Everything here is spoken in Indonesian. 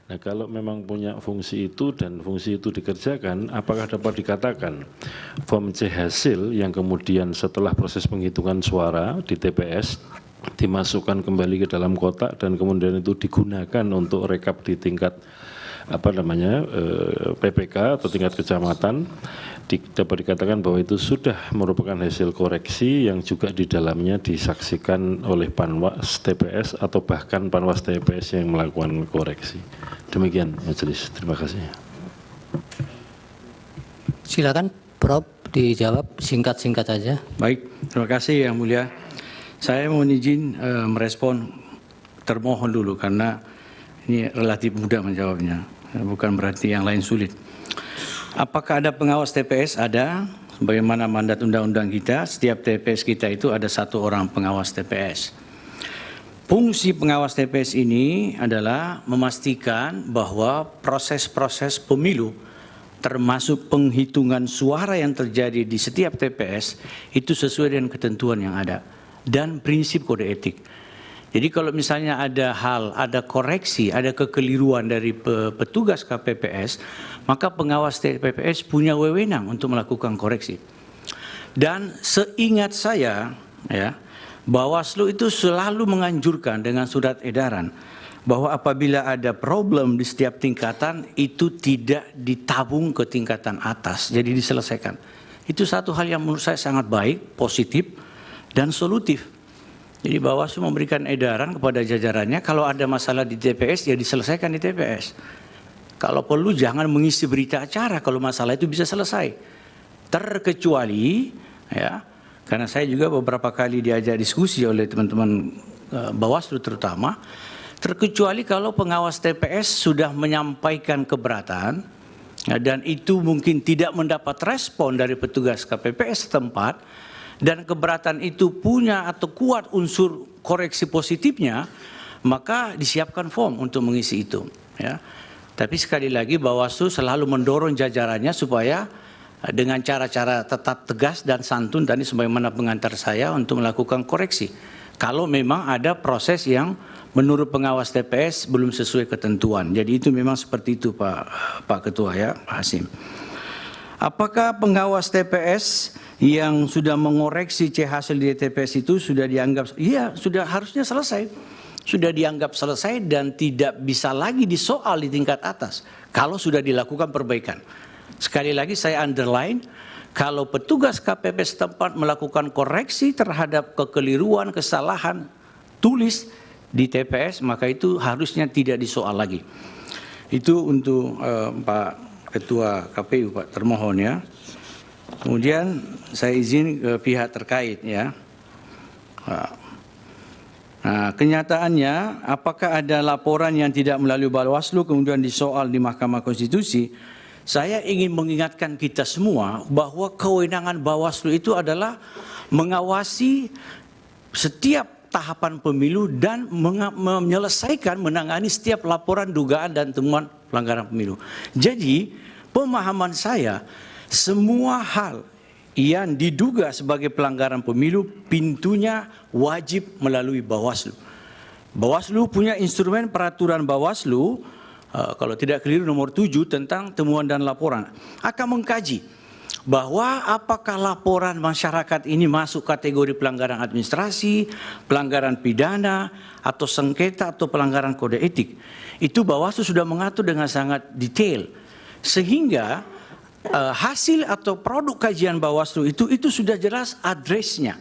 Nah, kalau memang punya fungsi itu dan fungsi itu dikerjakan, apakah dapat dikatakan form C hasil yang kemudian setelah proses penghitungan suara di TPS dimasukkan kembali ke dalam kotak dan kemudian itu digunakan untuk rekap di tingkat PPK atau tingkat kecamatan, dapat dikatakan bahwa itu sudah merupakan hasil koreksi yang juga di dalamnya disaksikan oleh Panwas TPS atau bahkan Panwas TPS yang melakukan koreksi. Demikian majelis, terima kasih. Silakan Prof dijawab singkat-singkat saja. Baik, terima kasih Yang Mulia. Saya mohon izin merespon termohon dulu karena ini relatif mudah menjawabnya, bukan berarti yang lain sulit. Apakah ada pengawas TPS? Ada. Bagaimana mandat undang-undang kita, setiap TPS kita itu ada 1 orang pengawas TPS. Fungsi pengawas TPS ini adalah memastikan bahwa proses-proses pemilu, termasuk penghitungan suara yang terjadi di setiap TPS, itu sesuai dengan ketentuan yang ada dan prinsip kode etik. Jadi kalau misalnya ada koreksi, ada kekeliruan dari petugas KPPS, maka pengawas TPS punya wewenang untuk melakukan koreksi. Dan seingat saya, ya, Bawaslu itu selalu menganjurkan dengan surat edaran bahwa apabila ada problem di setiap tingkatan itu tidak ditabung ke tingkatan atas, jadi diselesaikan. Itu satu hal yang menurut saya sangat baik, positif, dan solutif. Jadi Bawaslu memberikan edaran kepada jajarannya, kalau ada masalah di TPS, ya diselesaikan di TPS. Kalau perlu jangan mengisi berita acara kalau masalah itu bisa selesai. Terkecuali, ya, karena saya juga beberapa kali diajak diskusi oleh teman-teman Bawaslu terutama, terkecuali kalau pengawas TPS sudah menyampaikan keberatan, ya, dan itu mungkin tidak mendapat respon dari petugas KPPS setempat, dan keberatan itu punya atau kuat unsur koreksi positifnya, maka disiapkan form untuk mengisi itu. Ya. Tapi sekali lagi Bawaslu selalu mendorong jajarannya supaya dengan cara-cara tetap tegas dan santun tadi sebagaimana pengantar saya untuk melakukan koreksi. Kalau memang ada proses yang menurut pengawas TPS belum sesuai ketentuan. Jadi itu memang seperti itu Pak Ketua, ya, Pak Hasim. Apakah pengawas TPS yang sudah mengoreksi C hasil di TPS itu sudah dianggap, iya sudah harusnya selesai, sudah dianggap selesai dan tidak bisa lagi disoal di tingkat atas kalau sudah dilakukan perbaikan. Sekali lagi saya underline, kalau petugas KPPS setempat melakukan koreksi terhadap kekeliruan, kesalahan tulis di TPS, maka itu harusnya tidak disoal lagi. Itu untuk Pak Ketua KPU, Pak, termohon, ya. Kemudian saya izin ke pihak terkait, ya. Nah, kenyataannya apakah ada laporan yang tidak melalui Bawaslu kemudian disoal di Mahkamah Konstitusi? Saya ingin mengingatkan kita semua bahwa kewenangan Bawaslu itu adalah mengawasi setiap tahapan pemilu dan menyelesaikan, menangani setiap laporan dugaan dan temuan pelanggaran pemilu. Jadi pemahaman saya, semua hal yang diduga sebagai pelanggaran pemilu pintunya wajib melalui Bawaslu. Bawaslu punya instrumen peraturan Bawaslu, kalau tidak keliru nomor 7 tentang temuan dan laporan, akan mengkaji bahwa apakah laporan masyarakat ini masuk kategori pelanggaran administrasi, pelanggaran pidana, atau sengketa atau pelanggaran kode etik. Itu Bawaslu sudah mengatur dengan sangat detail, sehingga hasil atau produk kajian Bawaslu itu sudah jelas address-nya.